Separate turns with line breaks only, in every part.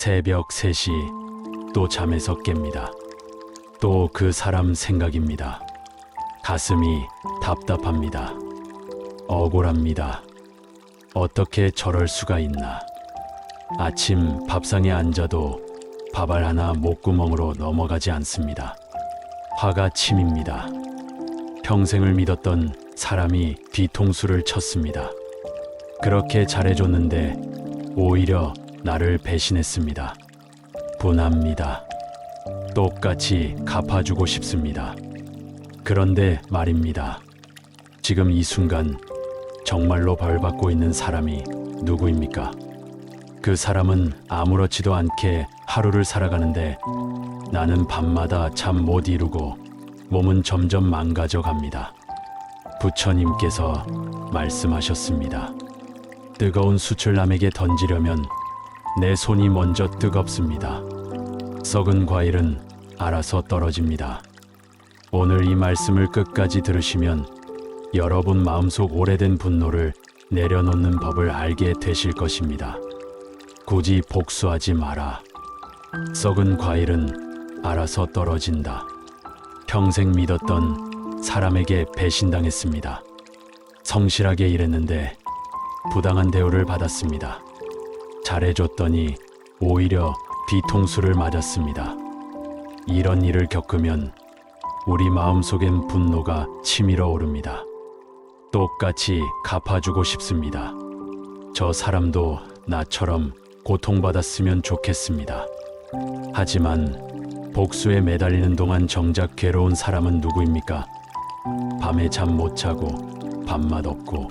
새벽 3시 또 잠에서 깹니다. 또 그 사람 생각입니다. 가슴이 답답합니다. 억울합니다. 어떻게 저럴 수가 있나. 아침 밥상에 앉아도 밥알 하나 목구멍으로 넘어가지 않습니다. 화가 치밉니다. 평생을 믿었던 사람이 뒤통수를 쳤습니다. 그렇게 잘해줬는데 오히려 나를 배신했습니다. 분합니다. 똑같이 갚아주고 싶습니다. 그런데 말입니다. 지금 이 순간 정말로 벌받고 있는 사람이 누구입니까? 그 사람은 아무렇지도 않게 하루를 살아가는데 나는 밤마다 잠 못 이루고 몸은 점점 망가져 갑니다. 부처님께서 말씀하셨습니다. 뜨거운 숯을 남에게 던지려면 내 손이 먼저 뜨겁습니다. 썩은 과일은 알아서 떨어집니다. 오늘 이 말씀을 끝까지 들으시면 여러분 마음속 오래된 분노를 내려놓는 법을 알게 되실 것입니다. 굳이 복수하지 마라. 썩은 과일은 알아서 떨어진다. 평생 믿었던 사람에게 배신당했습니다. 성실하게 일했는데 부당한 대우를 받았습니다. 잘해줬더니 오히려 뒤통수를 맞았습니다. 이런 일을 겪으면 우리 마음속엔 분노가 치밀어 오릅니다. 똑같이 갚아주고 싶습니다. 저 사람도 나처럼 고통받았으면 좋겠습니다. 하지만 복수에 매달리는 동안 정작 괴로운 사람은 누구입니까? 밤에 잠 못 자고 밥맛 없고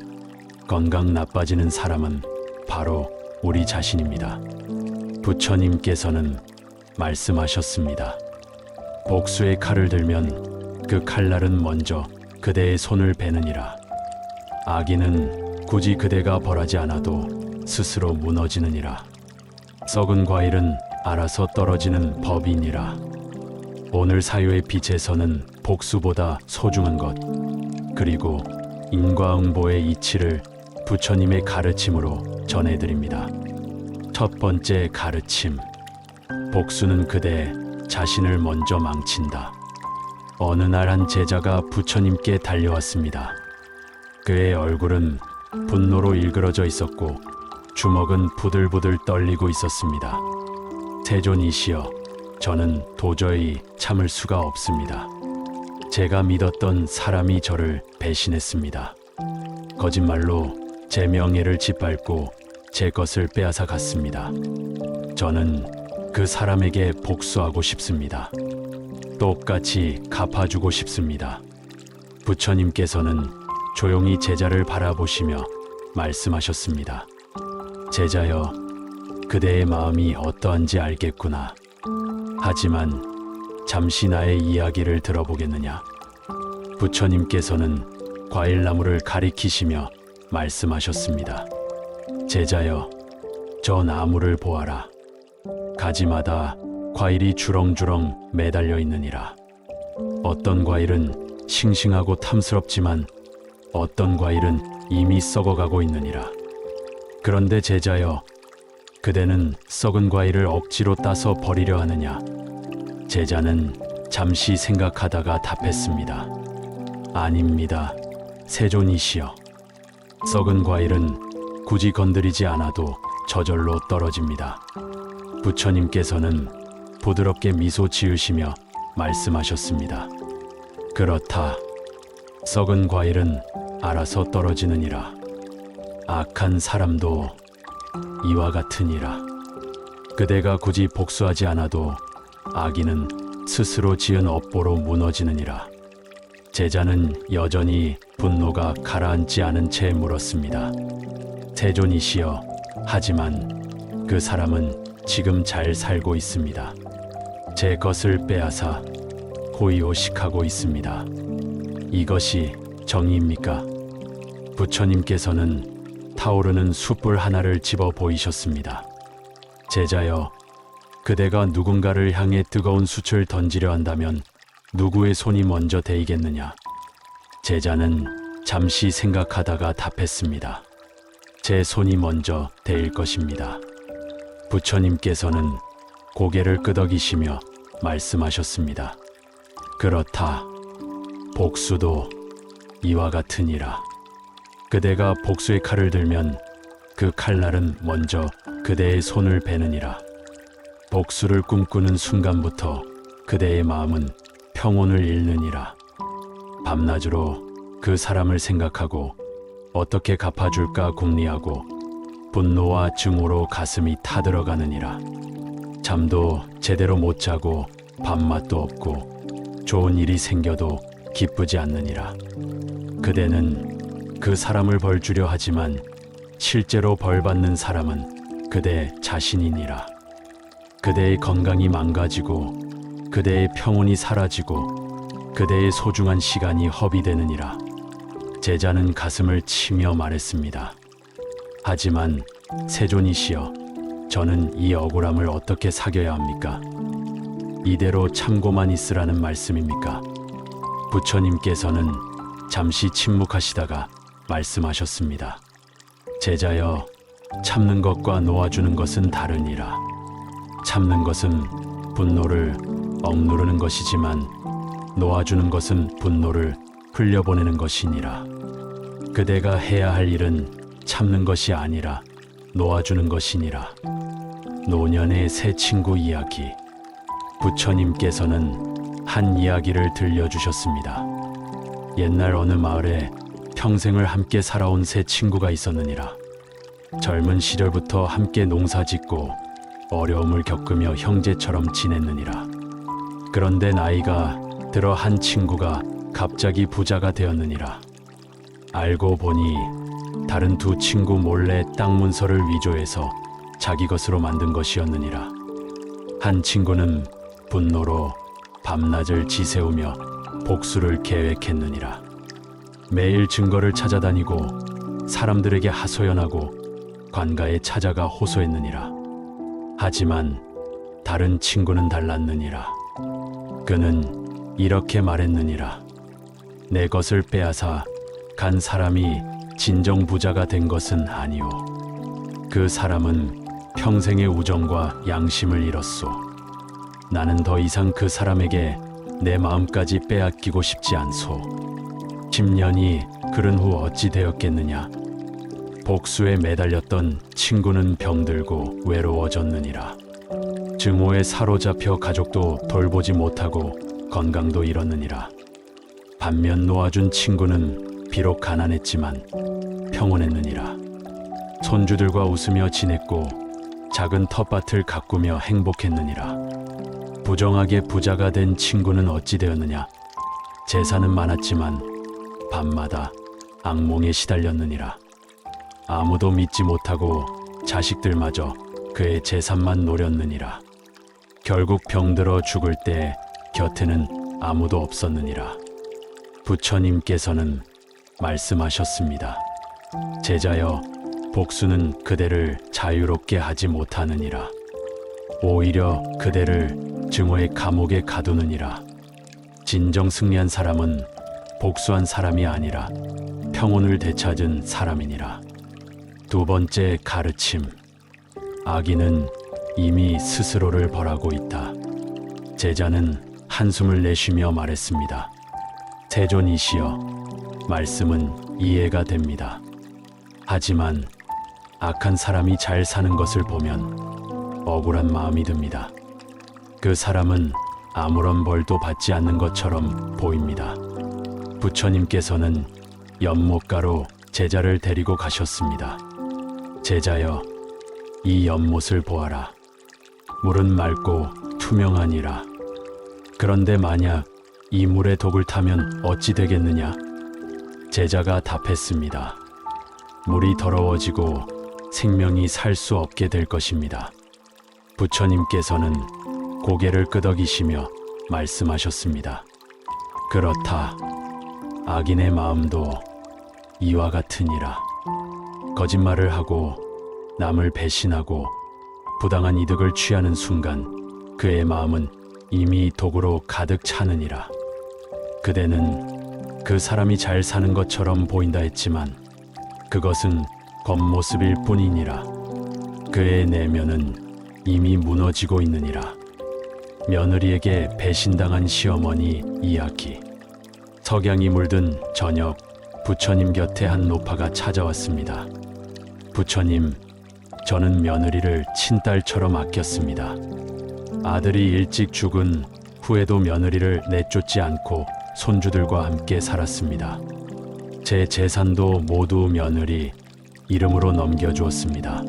건강 나빠지는 사람은 바로 우리 자신입니다. 부처님께서는 말씀하셨습니다. 복수의 칼을 들면 그 칼날은 먼저 그대의 손을 베느니라. 악인은 굳이 그대가 벌하지 않아도 스스로 무너지느니라. 썩은 과일은 알아서 떨어지는 법이니라. 오늘 사유의 빛에서는 복수보다 소중한 것, 그리고 인과응보의 이치를 부처님의 가르침으로 전해드립니다. 첫 번째 가르침. 복수는 그대 자신을 먼저 망친다. 어느 날 한 제자가 부처님께 달려왔습니다. 그의 얼굴은 분노로 일그러져 있었고 주먹은 부들부들 떨리고 있었습니다. 세존이시여, 저는 도저히 참을 수가 없습니다. 제가 믿었던 사람이 저를 배신했습니다. 거짓말로 제 명예를 짓밟고 제 것을 빼앗아 갔습니다. 저는 그 사람에게 복수하고 싶습니다. 똑같이 갚아주고 싶습니다. 부처님께서는 조용히 제자를 바라보시며 말씀하셨습니다. 제자여, 그대의 마음이 어떠한지 알겠구나. 하지만 잠시 나의 이야기를 들어보겠느냐? 부처님께서는 과일나무를 가리키시며 말씀하셨습니다. 제자여, 저 나무를 보아라. 가지마다 과일이 주렁주렁 매달려 있느니라. 어떤 과일은 싱싱하고 탐스럽지만 어떤 과일은 이미 썩어가고 있느니라. 그런데 제자여, 그대는 썩은 과일을 억지로 따서 버리려 하느냐? 제자는 잠시 생각하다가 답했습니다. 아닙니다. 세존이시여. 썩은 과일은 굳이 건드리지 않아도 저절로 떨어집니다. 부처님께서는 부드럽게 미소 지으시며 말씀하셨습니다. 그렇다. 썩은 과일은 알아서 떨어지느니라. 악한 사람도 이와 같으니라. 그대가 굳이 복수하지 않아도 악인은 스스로 지은 업보로 무너지느니라. 제자는 여전히 분노가 가라앉지 않은 채 물었습니다. 세존이시여, 하지만 그 사람은 지금 잘 살고 있습니다. 제 것을 빼앗아 호의호식하고 있습니다. 이것이 정의입니까? 부처님께서는 타오르는 숯불 하나를 집어 보이셨습니다. 제자여, 그대가 누군가를 향해 뜨거운 숯을 던지려 한다면 누구의 손이 먼저 데이겠느냐? 제자는 잠시 생각하다가 답했습니다. 제 손이 먼저 데일 것입니다. 부처님께서는 고개를 끄덕이시며 말씀하셨습니다. 그렇다. 복수도 이와 같으니라. 그대가 복수의 칼을 들면 그 칼날은 먼저 그대의 손을 베느니라. 복수를 꿈꾸는 순간부터 그대의 마음은 평온을 잃느니라. 밤낮으로 그 사람을 생각하고 어떻게 갚아줄까 궁리하고 분노와 증오로 가슴이 타들어가느니라. 잠도 제대로 못 자고 밥맛도 없고 좋은 일이 생겨도 기쁘지 않느니라. 그대는 그 사람을 벌주려 하지만 실제로 벌받는 사람은 그대 자신이니라. 그대의 건강이 망가지고 그대의 평온이 사라지고 그대의 소중한 시간이 허비되느니라. 제자는 가슴을 치며 말했습니다. 하지만 세존이시여, 저는 이 억울함을 어떻게 사겨야 합니까? 이대로 참고만 있으라는 말씀입니까? 부처님께서는 잠시 침묵하시다가 말씀하셨습니다. 제자여, 참는 것과 놓아주는 것은 다르니라. 참는 것은 분노를 억누르는 것이지만 놓아주는 것은 분노를 흘려보내는 것이니라. 그대가 해야 할 일은 참는 것이 아니라 놓아주는 것이니라. 노년의 새 친구 이야기. 부처님께서는 한 이야기를 들려주셨습니다. 옛날 어느 마을에 평생을 함께 살아온 세 친구가 있었느니라. 젊은 시절부터 함께 농사짓고 어려움을 겪으며 형제처럼 지냈느니라. 그런데 나이가 들어 한 친구가 갑자기 부자가 되었느니라. 알고 보니 다른 두 친구 몰래 땅 문서를 위조해서 자기 것으로 만든 것이었느니라. 한 친구는 분노로 밤낮을 지새우며 복수를 계획했느니라. 매일 증거를 찾아다니고 사람들에게 하소연하고 관가에 찾아가 호소했느니라. 하지만 다른 친구는 달랐느니라. 그는 이렇게 말했느니라. 내 것을 빼앗아 간 사람이 진정 부자가 된 것은 아니오. 그 사람은 평생의 우정과 양심을 잃었소. 나는 더 이상 그 사람에게 내 마음까지 빼앗기고 싶지 않소. 10년이 흐른 후 어찌 되었겠느냐. 복수에 매달렸던 친구는 병들고 외로워졌느니라. 증오에 사로잡혀 가족도 돌보지 못하고 건강도 잃었느니라. 반면 놓아준 친구는 비록 가난했지만 평온했느니라. 손주들과 웃으며 지냈고 작은 텃밭을 가꾸며 행복했느니라. 부정하게 부자가 된 친구는 어찌 되었느냐. 재산은 많았지만 밤마다 악몽에 시달렸느니라. 아무도 믿지 못하고 자식들마저 그의 재산만 노렸느니라. 결국 병들어 죽을 때 곁에는 아무도 없었느니라. 부처님께서는 말씀하셨습니다. 제자여, 복수는 그대를 자유롭게 하지 못하느니라. 오히려 그대를 증오의 감옥에 가두느니라. 진정 승리한 사람은 복수한 사람이 아니라 평온을 되찾은 사람이니라. 두 번째 가르침. 악인은 이미 스스로를 벌하고 있다. 제자는 한숨을 내쉬며 말했습니다. 세존이시여, 말씀은 이해가 됩니다. 하지만 악한 사람이 잘 사는 것을 보면 억울한 마음이 듭니다. 그 사람은 아무런 벌도 받지 않는 것처럼 보입니다. 부처님께서는 연못가로 제자를 데리고 가셨습니다. 제자여, 이 연못을 보아라. 물은 맑고 투명하니라. 그런데 만약 이 물에 독을 타면 어찌 되겠느냐? 제자가 답했습니다. 물이 더러워지고 생명이 살 수 없게 될 것입니다. 부처님께서는 고개를 끄덕이시며 말씀하셨습니다. 그렇다. 악인의 마음도 이와 같으니라. 거짓말을 하고 남을 배신하고 부당한 이득을 취하는 순간 그의 마음은 이미 독으로 가득 차느니라. 그대는 그 사람이 잘 사는 것처럼 보인다 했지만 그것은 겉모습일 뿐이니라. 그의 내면은 이미 무너지고 있느니라. 며느리에게 배신당한 시어머니 이야기. 석양이 물든 저녁, 부처님 곁에 한 노파가 찾아왔습니다. 부처님, 저는 며느리를 친딸처럼 아꼈습니다. 아들이 일찍 죽은 후에도 며느리를 내쫓지 않고 손주들과 함께 살았습니다. 제 재산도 모두 며느리 이름으로 넘겨주었습니다.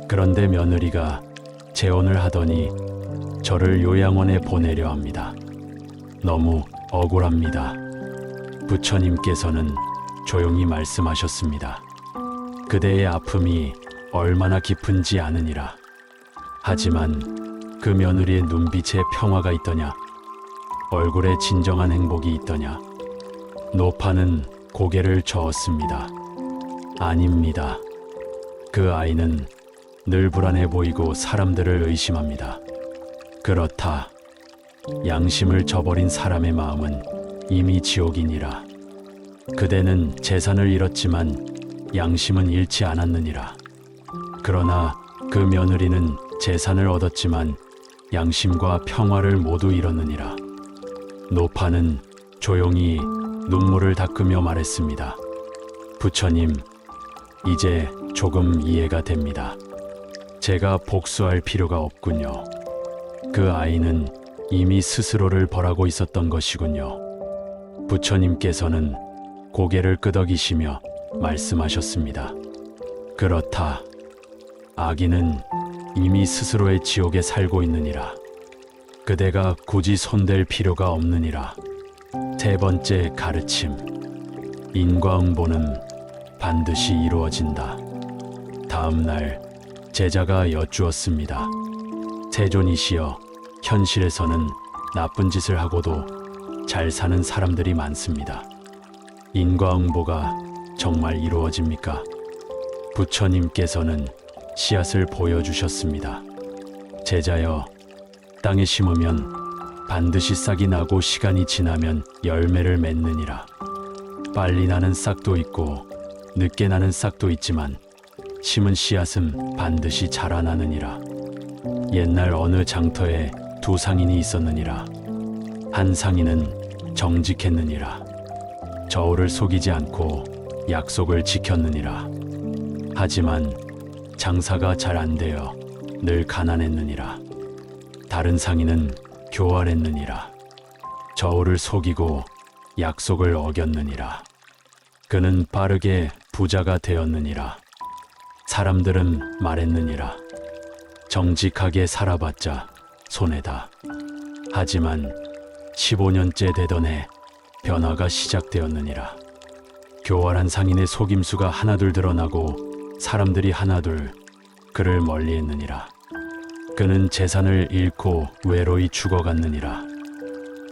그런데 며느리가 재혼을 하더니 저를 요양원에 보내려 합니다. 너무 억울합니다. 부처님께서는 조용히 말씀하셨습니다. 그대의 아픔이 얼마나 깊은지 아느니라. 하지만 그 며느리의 눈빛에 평화가 있더냐? 얼굴에 진정한 행복이 있더냐? 노파는 고개를 저었습니다. 아닙니다. 그 아이는 늘 불안해 보이고 사람들을 의심합니다. 그렇다. 양심을 저버린 사람의 마음은 이미 지옥이니라. 그대는 재산을 잃었지만 양심은 잃지 않았느니라. 그러나 그 며느리는 재산을 얻었지만 양심과 평화를 모두 잃었느니라. 노파는 조용히 눈물을 닦으며 말했습니다. 부처님, 이제 조금 이해가 됩니다. 제가 복수할 필요가 없군요. 그 아이는 이미 스스로를 벌하고 있었던 것이군요. 부처님께서는 고개를 끄덕이시며 말씀하셨습니다. 그렇다. 아기는 이미 스스로의 지옥에 살고 있느니라. 그대가 굳이 손댈 필요가 없느니라. 세 번째 가르침. 인과응보는 반드시 이루어진다. 다음 날 제자가 여쭈었습니다. 세존이시여, 현실에서는 나쁜 짓을 하고도 잘 사는 사람들이 많습니다. 인과응보가 정말 이루어집니까? 부처님께서는 씨앗을 보여주셨습니다. 제자여, 땅에 심으면 반드시 싹이 나고 시간이 지나면 열매를 맺느니라. 빨리 나는 싹도 있고 늦게 나는 싹도 있지만 심은 씨앗은 반드시 자라나느니라. 옛날 어느 장터에 두 상인이 있었느니라. 한 상인은 정직했느니라. 저울을 속이지 않고 약속을 지켰느니라. 하지만 장사가 잘 안 되어 늘 가난했느니라. 다른 상인은 교활했느니라. 저울을 속이고 약속을 어겼느니라. 그는 빠르게 부자가 되었느니라. 사람들은 말했느니라. 정직하게 살아봤자 손해다. 하지만 15년째 되던 해 변화가 시작되었느니라. 교활한 상인의 속임수가 하나둘 드러나고 사람들이 하나둘 그를 멀리했느니라. 그는 재산을 잃고 외로이 죽어갔느니라.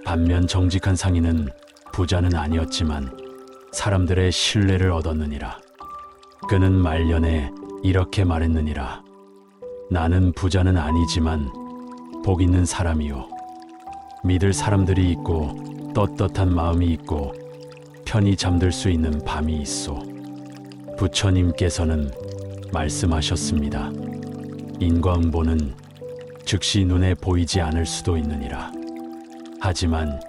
반면 정직한 상인은 부자는 아니었지만 사람들의 신뢰를 얻었느니라. 그는 말년에 이렇게 말했느니라. 나는 부자는 아니지만 복 있는 사람이요. 믿을 사람들이 있고 떳떳한 마음이 있고 편히 잠들 수 있는 밤이 있소. 부처님께서는 말씀하셨습니다. 인과응보는 즉시 눈에 보이지 않을 수도 있느니라. 하지만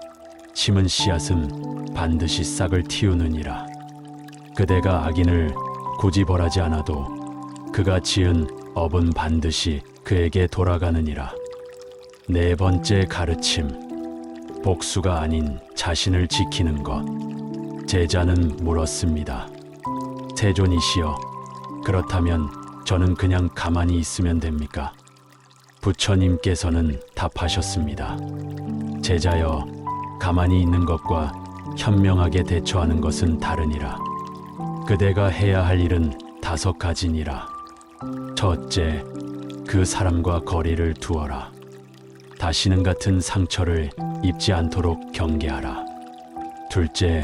심은 씨앗은 반드시 싹을 틔우느니라. 그대가 악인을 굳이 벌하지 않아도 그가 지은 업은 반드시 그에게 돌아가느니라. 네 번째 가르침. 복수가 아닌 자신을 지키는 것. 제자는 물었습니다. 세존이시여, 그렇다면 저는 그냥 가만히 있으면 됩니까? 부처님께서는 답하셨습니다. 제자여, 가만히 있는 것과 현명하게 대처하는 것은 다르니라. 그대가 해야 할 일은 5가지니라. 첫째, 그 사람과 거리를 두어라. 다시는 같은 상처를 입지 않도록 경계하라. 둘째,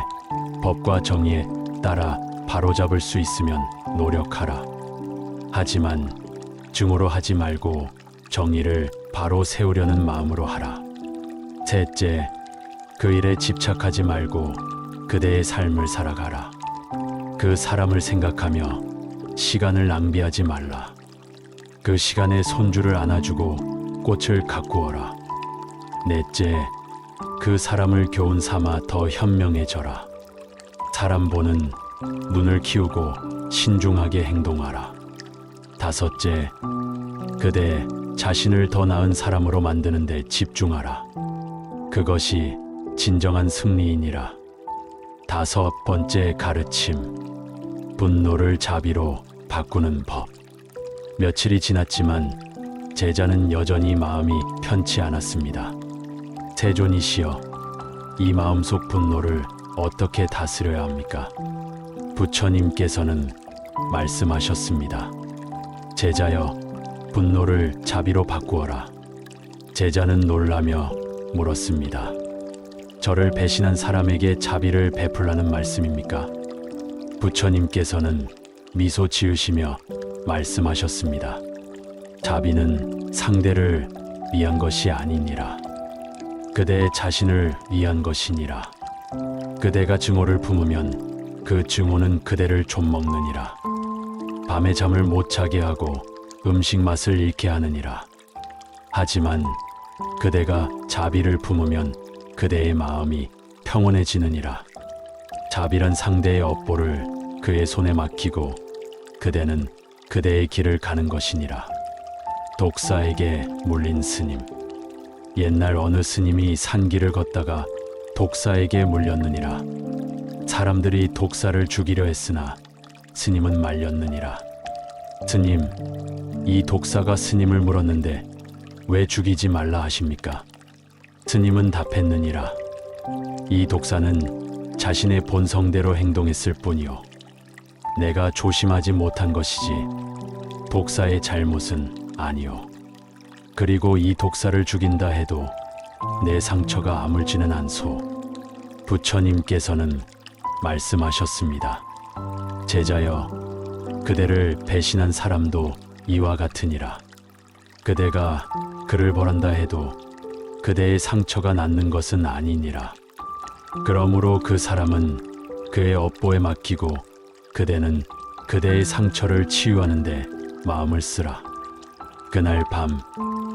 법과 정의에 따라 바로잡을 수 있으면 노력하라. 하지만 증오로 하지 말고 정의를 바로 세우려는 마음으로 하라. 셋째, 그 일에 집착하지 말고 그대의 삶을 살아가라. 그 사람을 생각하며 시간을 낭비하지 말라. 그 시간에 손주를 안아주고 꽃을 가꾸어라. 넷째, 그 사람을 교훈 삼아 더 현명해져라. 사람 보는 눈을 키우고 신중하게 행동하라. 다섯째, 그대 자신을 더 나은 사람으로 만드는 데 집중하라. 그것이 진정한 승리이니라. 다섯 번째 가르침, 분노를 자비로 바꾸는 법. 며칠이 지났지만 제자는 여전히 마음이 편치 않았습니다. 세존이시여, 이 마음속 분노를 어떻게 다스려야 합니까? 부처님께서는 말씀하셨습니다. 제자여, 분노를 자비로 바꾸어라. 제자는 놀라며 물었습니다. 저를 배신한 사람에게 자비를 베풀라는 말씀입니까? 부처님께서는 미소 지으시며 말씀하셨습니다. 자비는 상대를 위한 것이 아니니라. 그대의 자신을 위한 것이니라. 그대가 증오를 품으면 그 증오는 그대를 좀먹느니라. 밤에 잠을 못 자게 하고 음식 맛을 잃게 하느니라. 하지만 그대가 자비를 품으면 그대의 마음이 평온해지느니라. 자비란 상대의 업보를 그의 손에 맡기고 그대는 그대의 길을 가는 것이니라. 독사에게 물린 스님. 옛날 어느 스님이 산길을 걷다가 독사에게 물렸느니라. 사람들이 독사를 죽이려 했으나 스님은 말렸느니라. 스님, 이 독사가 스님을 물었는데 왜 죽이지 말라 하십니까? 스님은 답했느니라. 이 독사는 자신의 본성대로 행동했을 뿐이요. 내가 조심하지 못한 것이지 독사의 잘못은 아니요. 그리고 이 독사를 죽인다 해도 내 상처가 아물지는 않소. 부처님께서는 말씀하셨습니다. 제자여, 그대를 배신한 사람도 이와 같으니라. 그대가 그를 벌한다 해도 그대의 상처가 낫는 것은 아니니라. 그러므로 그 사람은 그의 업보에 맡기고 그대는 그대의 상처를 치유하는데 마음을 쓰라. 그날 밤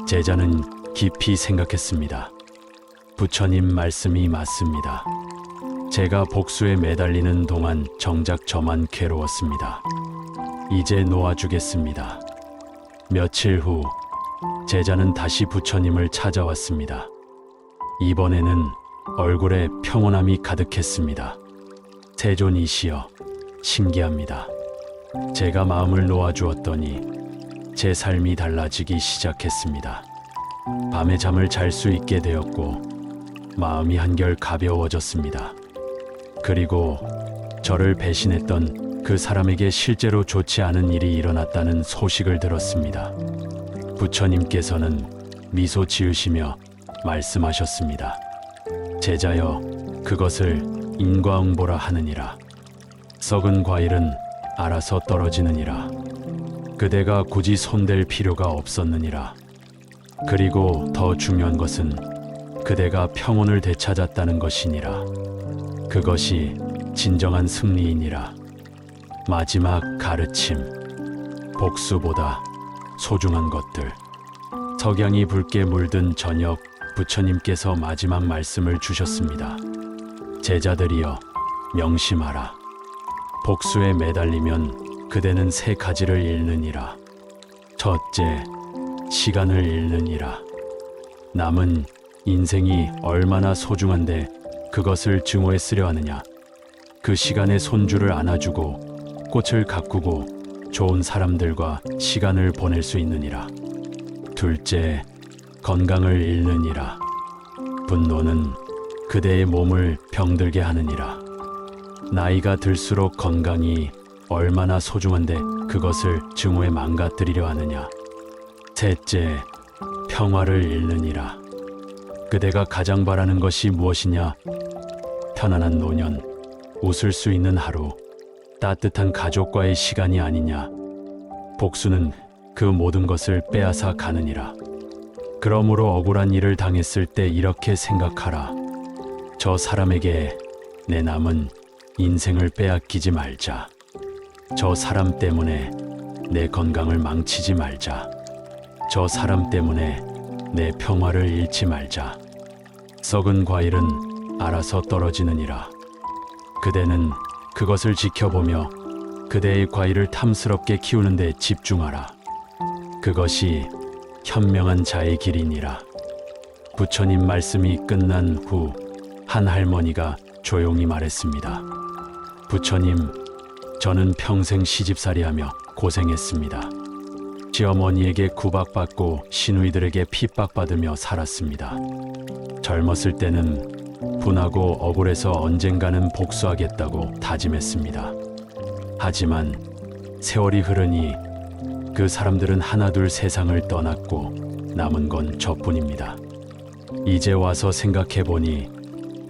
제자는 깊이 생각했습니다. 부처님 말씀이 맞습니다. 제가 복수에 매달리는 동안 정작 저만 괴로웠습니다. 이제 놓아주겠습니다. 며칠 후 제자는 다시 부처님을 찾아왔습니다. 이번에는 얼굴에 평온함이 가득했습니다. 세존이시여, 신기합니다. 제가 마음을 놓아주었더니 제 삶이 달라지기 시작했습니다. 밤에 잠을 잘 수 있게 되었고 마음이 한결 가벼워졌습니다. 그리고 저를 배신했던 그 사람에게 실제로 좋지 않은 일이 일어났다는 소식을 들었습니다. 부처님께서는 미소 지으시며 말씀하셨습니다. 제자여, 그것을 인과응보라 하느니라. 썩은 과일은 알아서 떨어지느니라. 그대가 굳이 손댈 필요가 없었느니라. 그리고 더 중요한 것은 그대가 평온을 되찾았다는 것이니라. 그것이 진정한 승리이니라. 마지막 가르침, 복수보다 소중한 것들. 석양이 붉게 물든 저녁, 부처님께서 마지막 말씀을 주셨습니다. 제자들이여, 명심하라. 복수에 매달리면 그대는 세 가지를 잃느니라. 첫째, 시간을 잃느니라. 남은 인생이 얼마나 소중한데 그것을 증오에 쓰려 하느냐. 그 시간에 손주를 안아주고 꽃을 가꾸고 좋은 사람들과 시간을 보낼 수 있느니라. 둘째, 건강을 잃느니라. 분노는 그대의 몸을 병들게 하느니라. 나이가 들수록 건강이 얼마나 소중한데 그것을 증오에 망가뜨리려 하느냐. 셋째, 평화를 잃느니라. 그대가 가장 바라는 것이 무엇이냐? 편안한 노년, 웃을 수 있는 하루, 따뜻한 가족과의 시간이 아니냐. 복수는 그 모든 것을 빼앗아 가느니라. 그러므로 억울한 일을 당했을 때 이렇게 생각하라. 저 사람에게 내 남은 인생을 빼앗기지 말자. 저 사람 때문에 내 건강을 망치지 말자. 저 사람 때문에 내 평화를 잃지 말자. 썩은 과일은 알아서 떨어지느니라. 그대는 그것을 지켜보며 그대의 과일을 탐스럽게 키우는 데 집중하라. 그것이 현명한 자의 길이니라. 부처님 말씀이 끝난 후 한 할머니가 조용히 말했습니다. 부처님, 저는 평생 시집살이하며 고생했습니다. 시어머니에게 구박받고 시누이들에게 핍박받으며 살았습니다. 젊었을 때는 분하고 억울해서 언젠가는 복수하겠다고 다짐했습니다. 하지만 세월이 흐르니 그 사람들은 하나둘 세상을 떠났고 남은 건 저뿐입니다. 이제 와서 생각해보니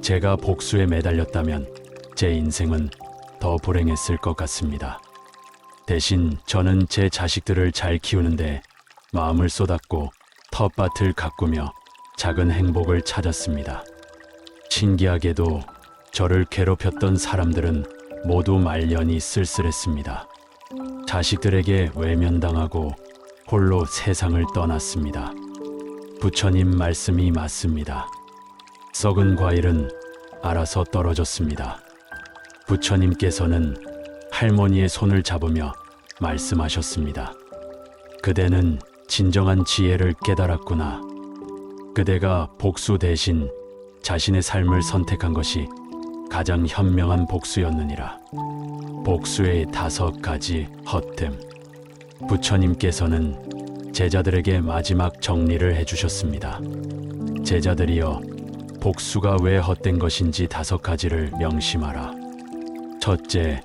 제가 복수에 매달렸다면 제 인생은 더 불행했을 것 같습니다. 대신 저는 제 자식들을 잘 키우는데 마음을 쏟았고 텃밭을 가꾸며 작은 행복을 찾았습니다. 신기하게도 저를 괴롭혔던 사람들은 모두 말년이 쓸쓸했습니다. 자식들에게 외면당하고 홀로 세상을 떠났습니다. 부처님 말씀이 맞습니다. 썩은 과일은 알아서 떨어졌습니다. 부처님께서는 할머니의 손을 잡으며 말씀하셨습니다. 그대는 진정한 지혜를 깨달았구나. 그대가 복수 대신 자신의 삶을 선택한 것이 가장 현명한 복수였느니라. 복수의 5가지 헛됨. 부처님께서는 제자들에게 마지막 정리를 해주셨습니다. 제자들이여, 복수가 왜 헛된 것인지 5가지를 명심하라. 첫째,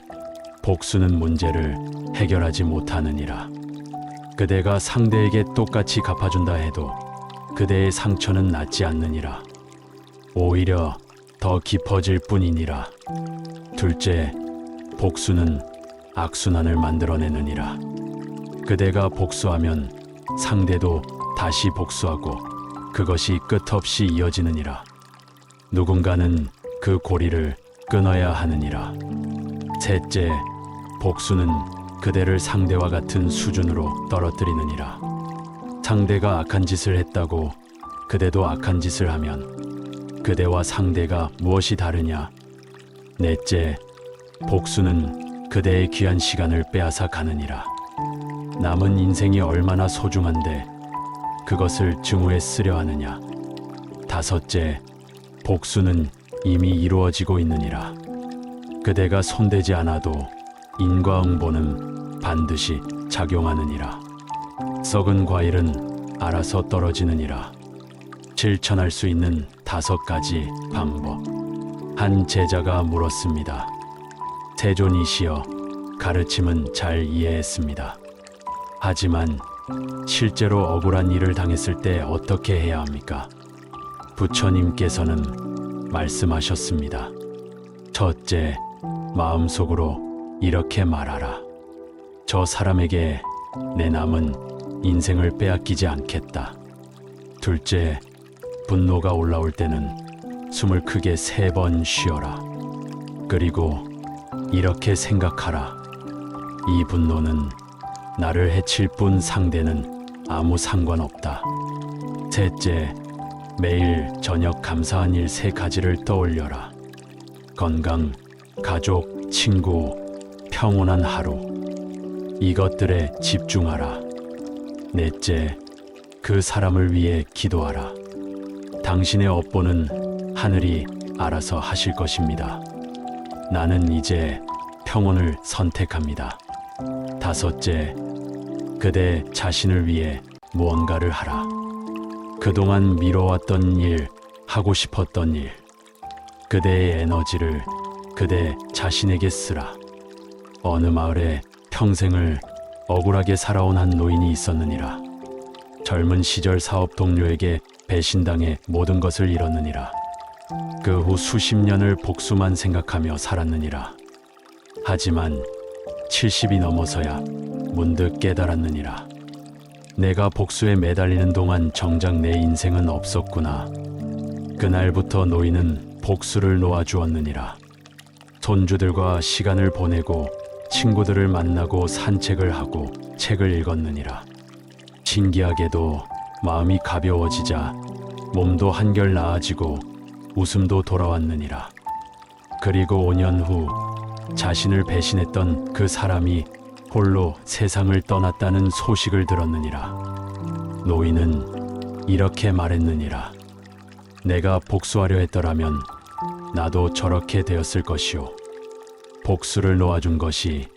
복수는 문제를 해결하지 못하느니라. 그대가 상대에게 똑같이 갚아준다 해도 그대의 상처는 낫지 않느니라. 오히려 더 깊어질 뿐이니라. 둘째, 복수는 악순환을 만들어내느니라. 그대가 복수하면 상대도 다시 복수하고 그것이 끝없이 이어지느니라. 누군가는 그 고리를 끊어야 하느니라. 셋째, 복수는 그대를 상대와 같은 수준으로 떨어뜨리느니라. 상대가 악한 짓을 했다고 그대도 악한 짓을 하면 그대와 상대가 무엇이 다르냐? 넷째, 복수는 그대의 귀한 시간을 빼앗아 가느니라. 남은 인생이 얼마나 소중한데 그것을 증오에 쓰려 하느냐? 다섯째, 복수는 이미 이루어지고 있느니라. 그대가 손대지 않아도 인과응보는 반드시 작용하느니라. 썩은 과일은 알아서 떨어지느니라. 실천할 수 있는 5가지 방법. 한 제자가 물었습니다. 세존이시여, 가르침은 잘 이해했습니다. 하지만 실제로 억울한 일을 당했을 때 어떻게 해야 합니까? 부처님께서는 말씀하셨습니다. 첫째, 마음속으로 이렇게 말하라. 저 사람에게 내 남은 인생을 빼앗기지 않겠다. 둘째, 분노가 올라올 때는 숨을 크게 3번 쉬어라. 그리고 이렇게 생각하라. 이 분노는 나를 해칠 뿐 상대는 아무 상관없다. 셋째, 매일 저녁 감사한 일 3가지를 떠올려라. 건강, 가족, 친구, 평온한 하루. 이것들에 집중하라. 넷째, 그 사람을 위해 기도하라. 당신의 업보는 하늘이 알아서 하실 것입니다. 나는 이제 평온을 선택합니다. 다섯째, 그대 자신을 위해 무언가를 하라. 그동안 미뤄왔던 일, 하고 싶었던 일, 그대의 에너지를 그대 자신에게 쓰라. 어느 마을에 평생을 억울하게 살아온 한 노인이 있었느니라. 젊은 시절 사업 동료에게 배신당해 모든 것을 잃었느니라. 그 후 수십 년을 복수만 생각하며 살았느니라. 하지만 70이 넘어서야 문득 깨달았느니라. 내가 복수에 매달리는 동안 정작 내 인생은 없었구나. 그날부터 노인은 복수를 놓아주었느니라. 손주들과 시간을 보내고 친구들을 만나고 산책을 하고 책을 읽었느니라. 신기하게도 마음이 가벼워지자 몸도 한결 나아지고 웃음도 돌아왔느니라. 그리고 5년 후 자신을 배신했던 그 사람이 홀로 세상을 떠났다는 소식을 들었느니라. 노인은 이렇게 말했느니라. 내가 복수하려 했더라면 나도 저렇게 되었을 것이오. 복수를 놓아준 것이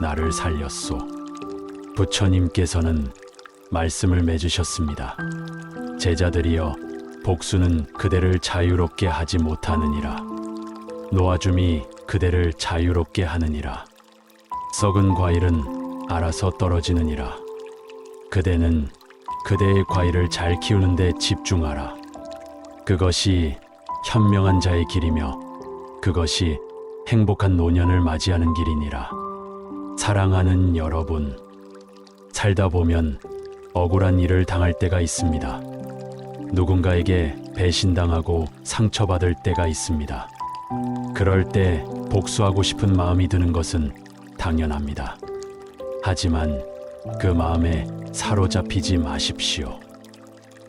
나를 살렸소. 부처님께서는 말씀을 맺으셨습니다. 제자들이여, 복수는 그대를 자유롭게 하지 못하느니라. 놓아줌이 그대를 자유롭게 하느니라. 썩은 과일은 알아서 떨어지느니라. 그대는 그대의 과일을 잘 키우는 데 집중하라. 그것이 현명한 자의 길이며 그것이 행복한 노년을 맞이하는 길이니라. 사랑하는 여러분, 살다 보면 억울한 일을 당할 때가 있습니다. 누군가에게 배신당하고 상처받을 때가 있습니다. 그럴 때 복수하고 싶은 마음이 드는 것은 당연합니다. 하지만 그 마음에 사로잡히지 마십시오.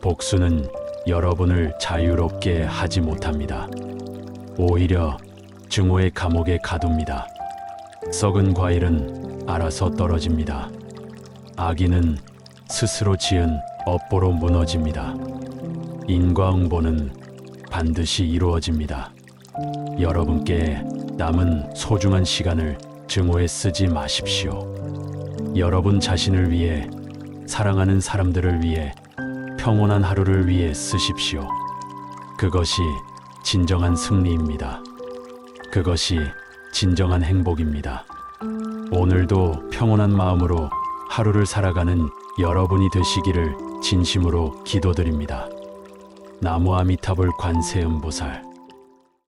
복수는 여러분을 자유롭게 하지 못합니다. 오히려 증오의 감옥에 가둡니다. 썩은 과일은 알아서 떨어집니다. 악인은 스스로 지은 업보로 무너집니다. 인과응보는 반드시 이루어집니다. 여러분께 남은 소중한 시간을 증오에 쓰지 마십시오. 여러분 자신을 위해, 사랑하는 사람들을 위해, 평온한 하루를 위해 쓰십시오. 그것이 진정한 승리입니다. 그것이 진정한 행복입니다. 오늘도 평온한 마음으로 하루를 살아가는 여러분이 되시기를 진심으로 기도드립니다. 나무 아미타불 관세음보살.